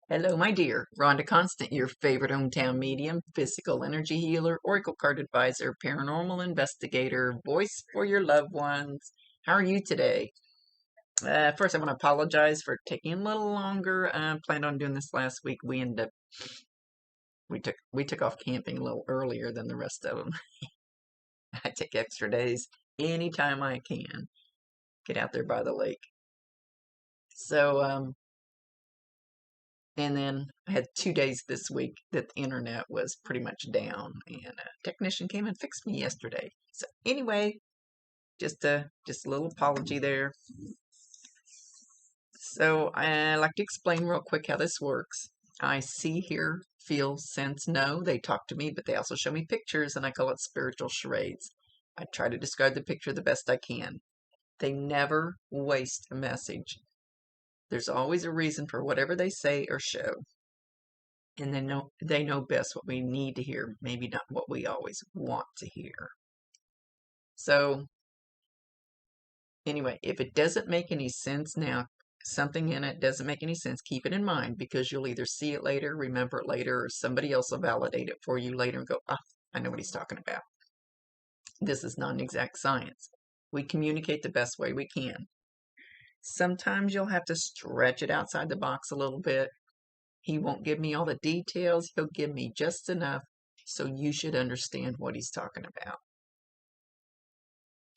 Hello, my dear. Rhonda Constant, your favorite hometown medium, physical energy healer, oracle card advisor, paranormal investigator, voice for your loved ones. How are you today? First, I want to apologize for taking a little longer. Planned on doing this last week. We took off camping a little earlier than the rest of them. I take extra days anytime I can. Get out there by the lake. So, and then I had 2 days this week that the internet was pretty much down, and a technician came and fixed me yesterday. So anyway, just a little apology there. So I like to explain real quick how this works. I see, hear, feel, sense, know. They talk to me, but they also show me pictures, and I call it spiritual charades. I try to describe the picture the best I can. They never waste a message. There's always a reason for whatever they say or show. And they know best what we need to hear, maybe not what we always want to hear. So anyway, if it doesn't make any sense now, something in it doesn't make any sense, keep it in mind, because you'll either see it later, remember it later, or somebody else will validate it for you later and go, I know what he's talking about. This is not an exact science. We communicate the best way we can. Sometimes you'll have to stretch it outside the box a little bit. He won't give me all the details. He'll give me just enough so you should understand what he's talking about.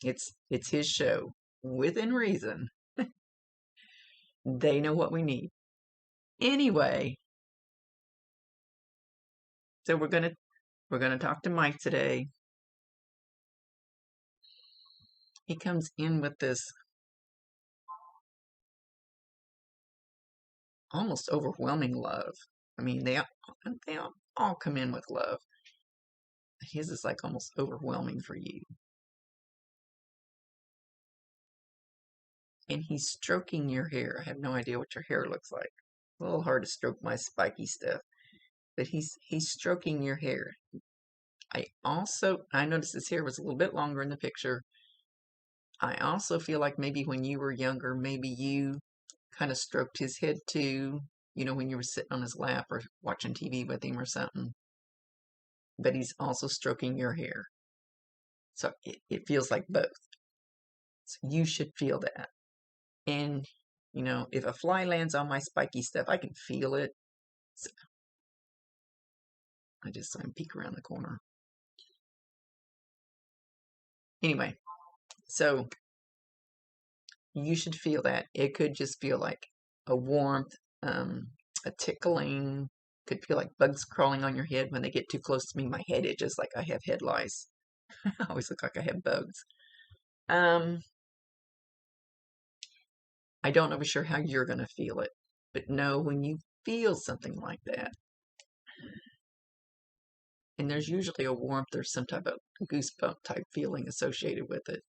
It's his show. Within reason. They know what we need. Anyway, so we're gonna talk to Mike today. He comes in with this almost overwhelming love. I mean, they all come in with love. His is like almost overwhelming for you. And he's stroking your hair. I have no idea what your hair looks like. A little hard to stroke my spiky stuff. But he's stroking your hair. I noticed his hair was a little bit longer in the picture. I also feel like maybe when you were younger, maybe you kind of stroked his head too, when you were sitting on his lap or watching TV with him or something. But he's also stroking your hair. So it feels like both. So you should feel that. And, if a fly lands on my spiky stuff, I can feel it. So I just saw him peek around the corner. Anyway, so you should feel that. It could just feel like a warmth, a tickling. Could feel like bugs crawling on your head when they get too close to me. My head itches like I have head lice. I always look like I have bugs. I don't know for sure how you're going to feel it, but know when you feel something like that, and there's usually a warmth or some type of goosebump type feeling associated with it,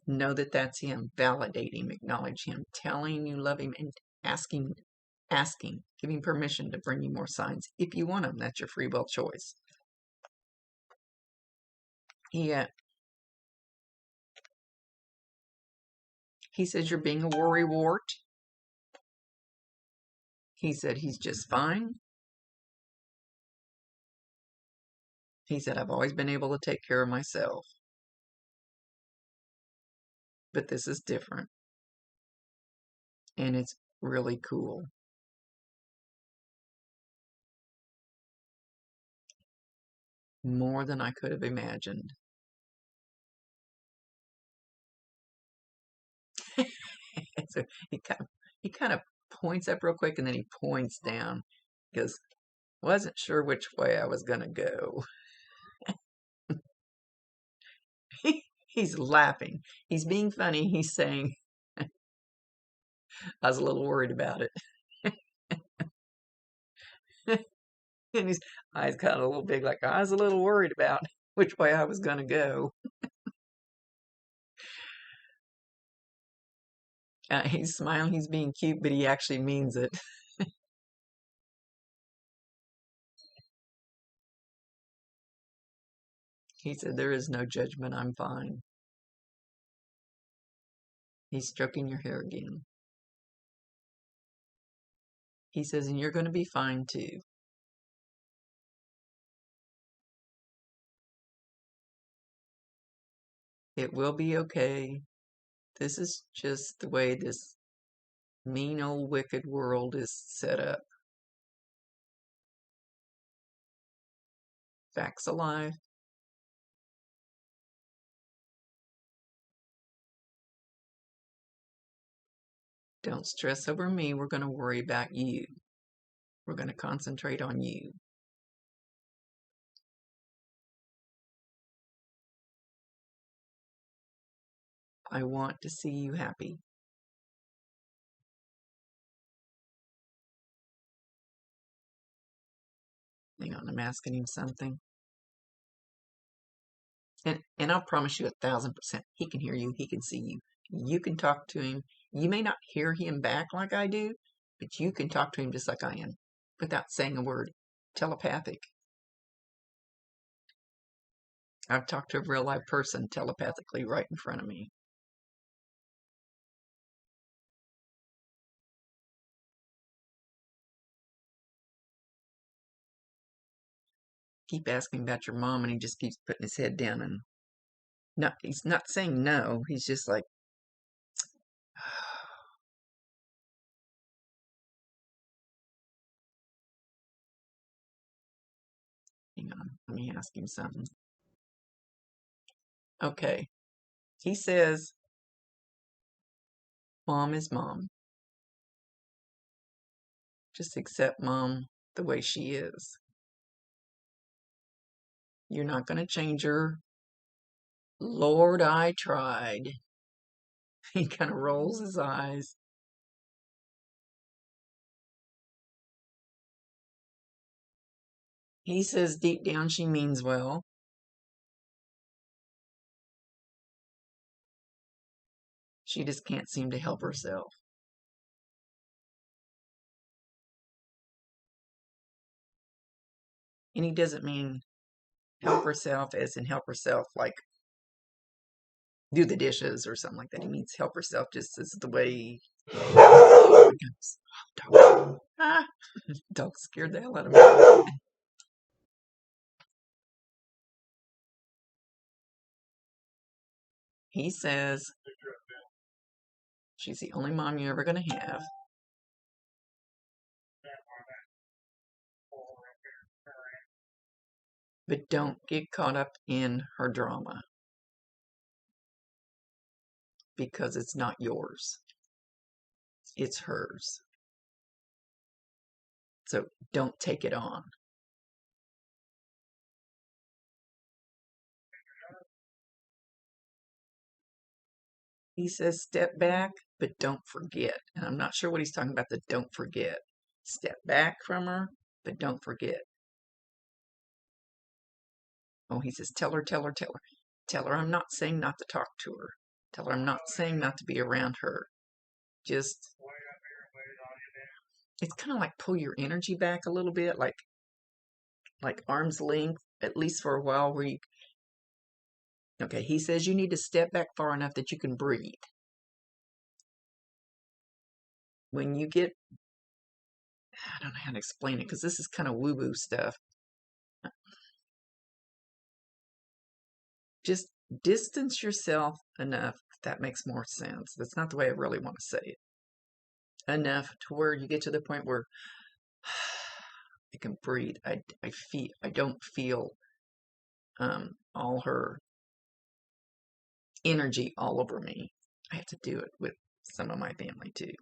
know that that's him. Validate him, acknowledge him, telling you love him, and asking, giving permission to bring you more signs if you want them. That's your free will choice. He says you're being a worrywart. He said he's just fine. He said, I've always been able to take care of myself, but this is different, and it's really cool. More than I could have imagined. So he kind of points up real quick, and then he points down because wasn't sure which way I was gonna go. He's laughing. He's being funny. He's saying, I was a little worried about it. And his eyes got a little big, like I was a little worried about which way I was going to go. He's smiling, he's being cute, but he actually means it. He said, there is no judgment, I'm fine. He's stroking your hair again. He says, and you're going to be fine too. It will be okay. This is just the way this mean old wicked world is set up. Facts alive. Don't stress over me. We're going to worry about you. We're going to concentrate on you. I want to see you happy. Hang on, I'm asking him something. And I'll promise you 1,000%, he can hear you, he can see you. You can talk to him. You may not hear him back like I do, but you can talk to him just like I am, without saying a word. Telepathic. I've talked to a real live person telepathically right in front of me. Keep asking about your mom, and he just keeps putting his head down, and he's not saying no. He's just like, hang on, let me ask him something. Okay. He says, Mom is mom. Just accept mom the way she is. You're not going to change her. Lord, I tried. He kind of rolls his eyes. He says deep down she means well. She just can't seem to help herself. And he doesn't mean help herself as in help herself like do the dishes or something like that. He means help herself just as the way. Oh, dog. Ah, dog scared the hell out of me. He says she's the only mom you're ever going to have. But don't get caught up in her drama, because it's not yours. It's hers. So don't take it on. He says step back, but don't forget. And I'm not sure what he's talking about, the don't forget. Step back from her, but don't forget. Oh, he says tell her, tell her, tell her. Tell her I'm not saying not to talk to her. Tell her I'm not saying not to be around her. Just, it's kind of like pull your energy back a little bit, like arm's length, at least for a while, where you. Okay, he says you need to step back far enough that you can breathe. When you get, I don't know how to explain it because this is kind of woo-woo stuff. Just distance yourself enough, if that makes more sense. That's not the way I really want to say it. Enough to where you get to the point where I can breathe. I don't feel all her energy all over me. I have to do it with some of my family too.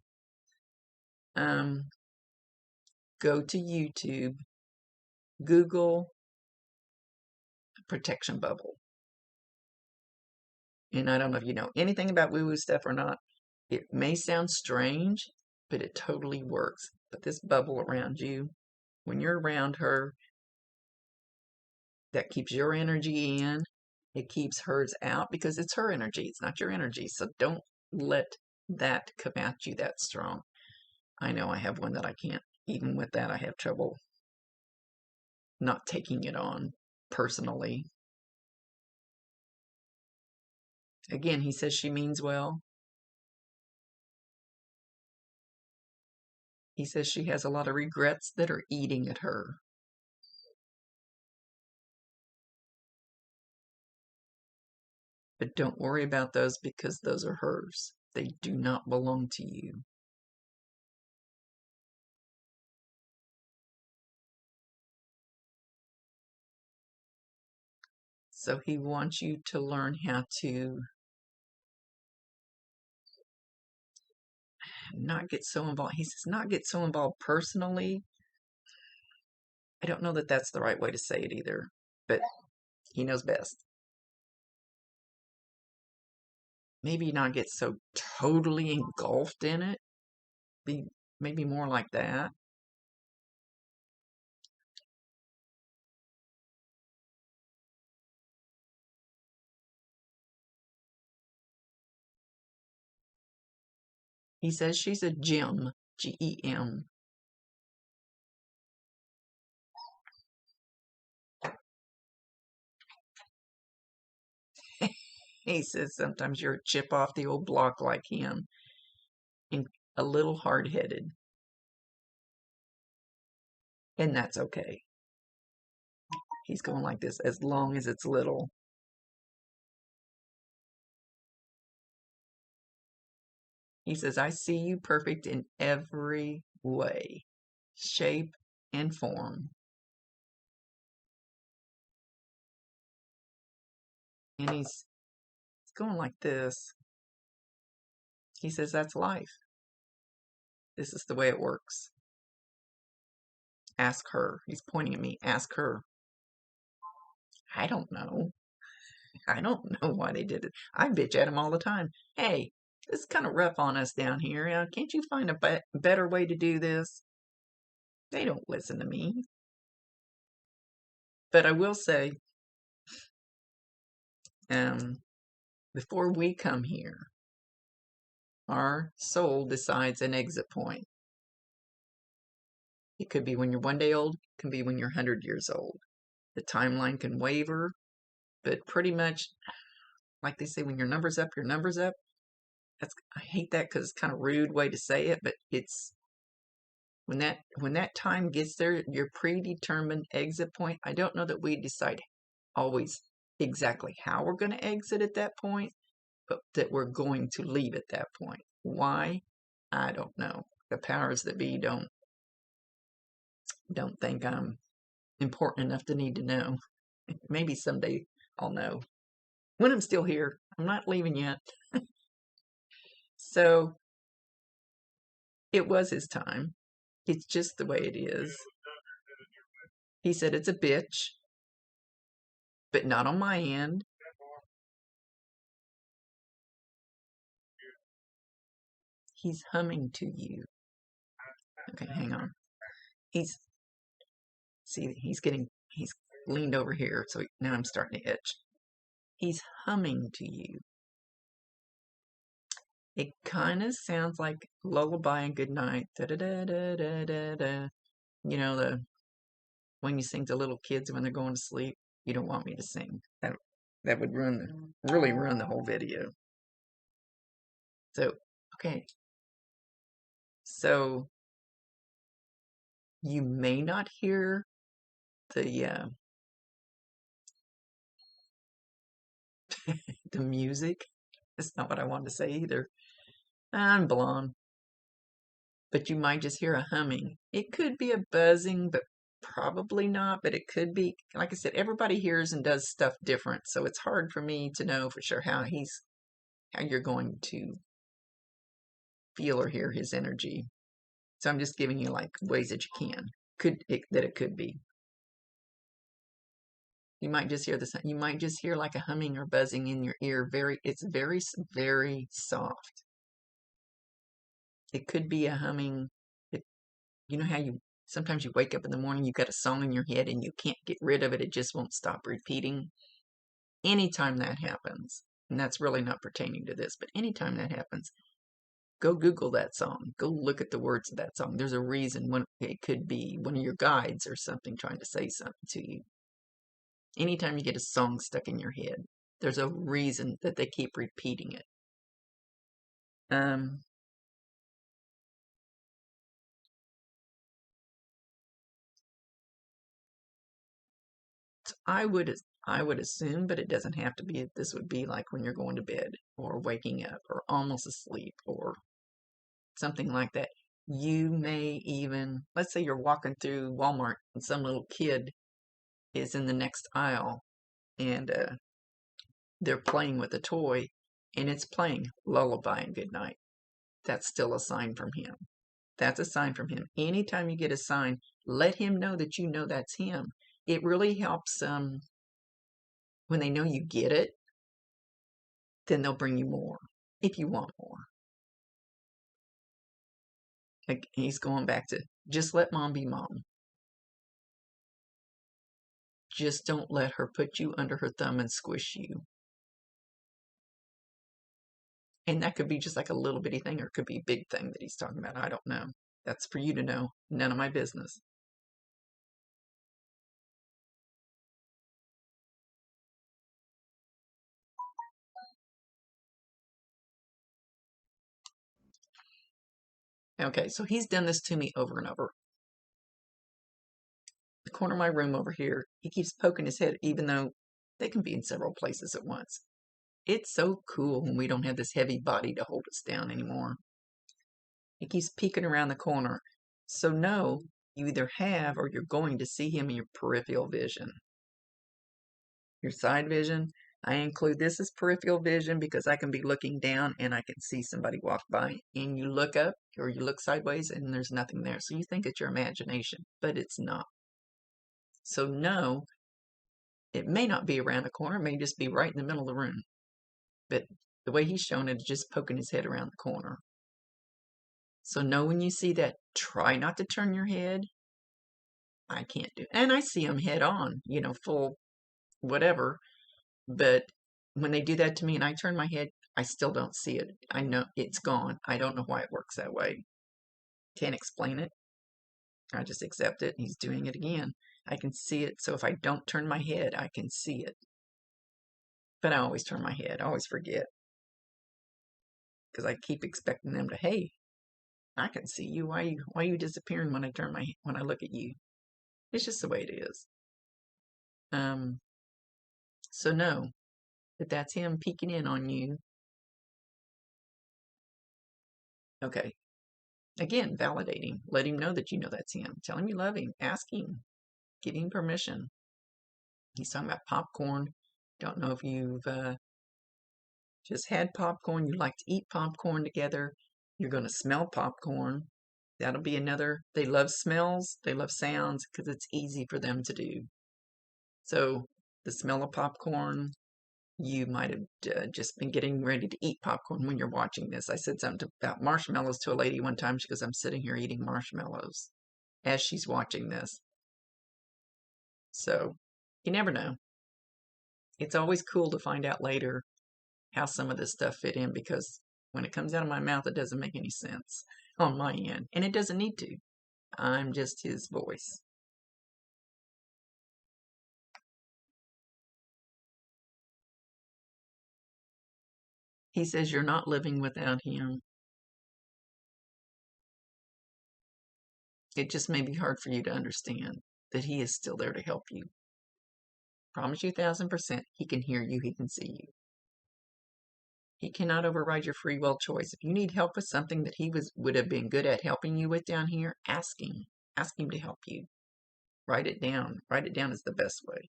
Go to YouTube, Google protection bubble. And I don't know if you know anything about woo-woo stuff or not. It may sound strange, but it totally works. But this bubble around you, when you're around her, that keeps your energy in. It keeps hers out because it's her energy. It's not your energy. So don't let that come at you that strong. I know I have one that I can't. Even with that, I have trouble not taking it on personally. Again, he says she means well. He says she has a lot of regrets that are eating at her. But don't worry about those because those are hers. They do not belong to you. So he wants you to learn how to not get so involved. He says not get so involved personally. I don't know that that's the right way to say it either, but he knows best. Maybe not get so totally engulfed in it. Be maybe more like that. He says she's a gem, Gem. He says sometimes you're a chip off the old block like him and a little hard headed. And that's okay. He's going like this as long as it's little. He says, I see you perfect in every way, shape, and form. And he's going like this. He says, that's life. This is the way it works. Ask her. He's pointing at me. Ask her. I don't know. I don't know why they did it. I bitch at him all the time. Hey, this is kind of rough on us down here. Can't you find a better way to do this? They don't listen to me. But I will say, before we come here, our soul decides an exit point. It could be when you're 1 day old, it can be when you're 100 years old. The timeline can waver, but pretty much, like they say, when your number's up, your number's up. I hate that because it's kind of rude way to say it, but it's when that time gets there, your predetermined exit point. I don't know that we decide always exactly how we're going to exit at that point, but that we're going to leave at that point. Why? I don't know. The powers that be don't think I'm important enough to need to know. Maybe someday I'll know. When I'm still here, I'm not leaving yet. So it was his time. It's just the way it is. He said it's a bitch, but not on my end. He's humming to you. Okay, hang on. He's leaned over here, so now I'm starting to itch. He's humming to you. It kind of sounds like lullaby and good night. Da da da da da da da. You know when you sing to little kids when they're going to sleep. You don't want me to sing. That would really ruin the whole video. So okay. So you may not hear the the music. That's not what I wanted to say either. I'm blonde. But you might just hear a humming. It could be a buzzing, but probably not. But it could be, like I said, everybody hears and does stuff different. So it's hard for me to know for sure how you're going to feel or hear his energy. So I'm just giving you like ways that you can. That it could be. You might just hear this. You might just hear like a humming or buzzing in your ear. It's very, very soft. It could be a humming. You know how sometimes you wake up in the morning, you've got a song in your head and you can't get rid of it. It just won't stop repeating. Anytime that happens, and that's really not pertaining to this, but anytime that happens, go Google that song. Go look at the words of that song. There's a reason when it could be one of your guides or something trying to say something to you. Anytime you get a song stuck in your head, there's a reason that they keep repeating it. I would I would assume, but it doesn't have to be. This would be like when you're going to bed or waking up or almost asleep or something like that. You may even, let's say you're walking through Walmart and some little kid is in the next aisle and they're playing with a toy and it's playing Lullaby and Good Night. That's still a sign from him. That's a sign from him. Anytime you get a sign, let him know that you know that's him. It really helps when they know you get it, then they'll bring you more if you want more. Like he's going back to just let mom be mom. Just don't let her put you under her thumb and squish you. And that could be just like a little bitty thing, or it could be a big thing that he's talking about. I don't know. That's for you to know. None of my business. Okay, so he's done this to me over and over. The corner of my room over here, he keeps poking his head, even though they can be in several places at once. It's so cool when we don't have this heavy body to hold us down anymore. He keeps peeking around the corner. So know you either have or you're going to see him in your peripheral vision. Your side vision, I include this as peripheral vision because I can be looking down and I can see somebody walk by and you look up or you look sideways and there's nothing there. So you think it's your imagination, but it's not. So no, it may not be around the corner, it may just be right in the middle of the room. But the way he's shown it is just poking his head around the corner. So know when you see that, try not to turn your head. I can't do, and I see them head on, full whatever. But when they do that to me and I turn my head, I still don't see it. I know it's gone. I don't know why it works that way. Can't explain it. I just accept it. He's doing it again. I can see it. So if I don't turn my head, I can see it. But I always turn my head. I always forget because I keep expecting them to, hey, I can see you. Why are you disappearing when when I look at you? It's just the way it is. So no, if that's him peeking in on you, okay. Again, validating. Let him know that you know that's him. Tell him you love him. Ask him. Give him permission. He's talking about popcorn. Don't know if you've just had popcorn. You like to eat popcorn together. You're going to smell popcorn. That'll be another. They love smells. They love sounds because it's easy for them to do. So the smell of popcorn, you might have just been getting ready to eat popcorn when you're watching this. I said something about marshmallows to a lady one time. She goes, I'm sitting here eating marshmallows as she's watching this. So you never know. It's always cool to find out later how some of this stuff fit in because when it comes out of my mouth, it doesn't make any sense on my end. And it doesn't need to. I'm just his voice. He says you're not living without him. It just may be hard for you to understand that he is still there to help you. Promise you 1,000%. He can hear you. He can see you. He cannot override your free will choice. If you need help with something that he would have been good at helping you with down here, ask him. Ask him to help you. Write it down. Write it down is the best way.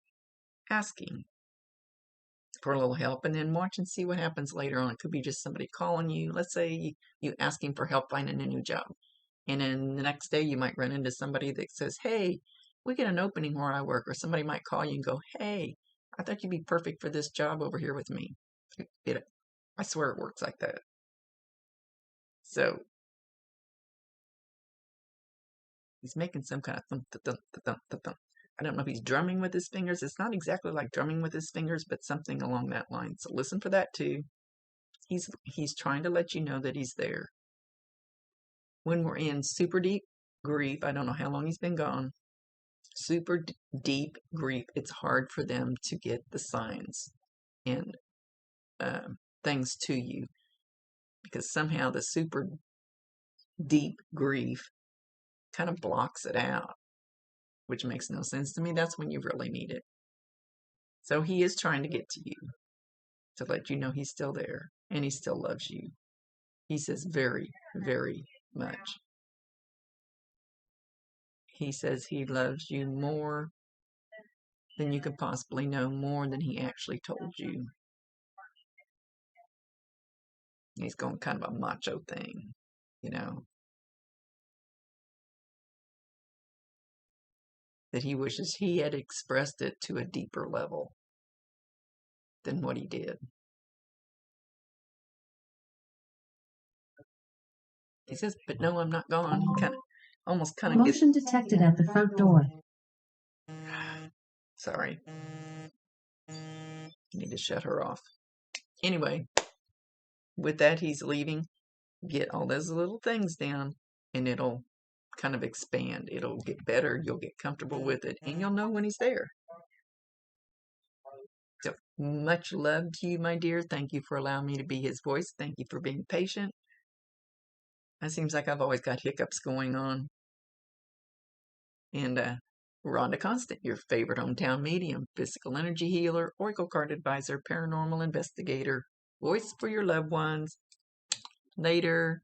Ask him for a little help and then watch and see what happens later on. It could be just somebody calling you. Let's say you ask him for help finding a new job. And then the next day you might run into somebody that says, hey, we get an opening where I work. Or somebody might call you and go, hey, I thought you'd be perfect for this job over here with me. I swear it works like that. So he's making some kind of thump, thump, thump, thump, thump. I don't know if he's drumming with his fingers. It's not exactly like drumming with his fingers, but something along that line. So listen for that too. He's trying to let you know that he's there. When we're in super deep grief, I don't know how long he's been gone. Super deep grief, it's hard for them to get the signs and things to you because somehow the super deep grief kind of blocks it out, which makes no sense to me. That's when you really need it. So he is trying to get to you to let you know he's still there and he still loves you. He says very, very much. He says he loves you more than you could possibly know, more than he actually told you. He's going kind of a macho thing, you know, that he wishes he had expressed it to a deeper level than what he did. He says, but no, I'm not gone. He kind of, almost kind of Motion detected at the front door. Sorry. I need to shut her off. Anyway, with that, he's leaving. Get all those little things down, and it'll kind of expand. It'll get better. You'll get comfortable with it, and you'll know when he's there. So much love to you, my dear. Thank you for allowing me to be his voice. Thank you for being patient. It seems like I've always got hiccups going on. And Rhonda Constant, your favorite hometown medium, physical energy healer, oracle card advisor, paranormal investigator, voice for your loved ones. Later.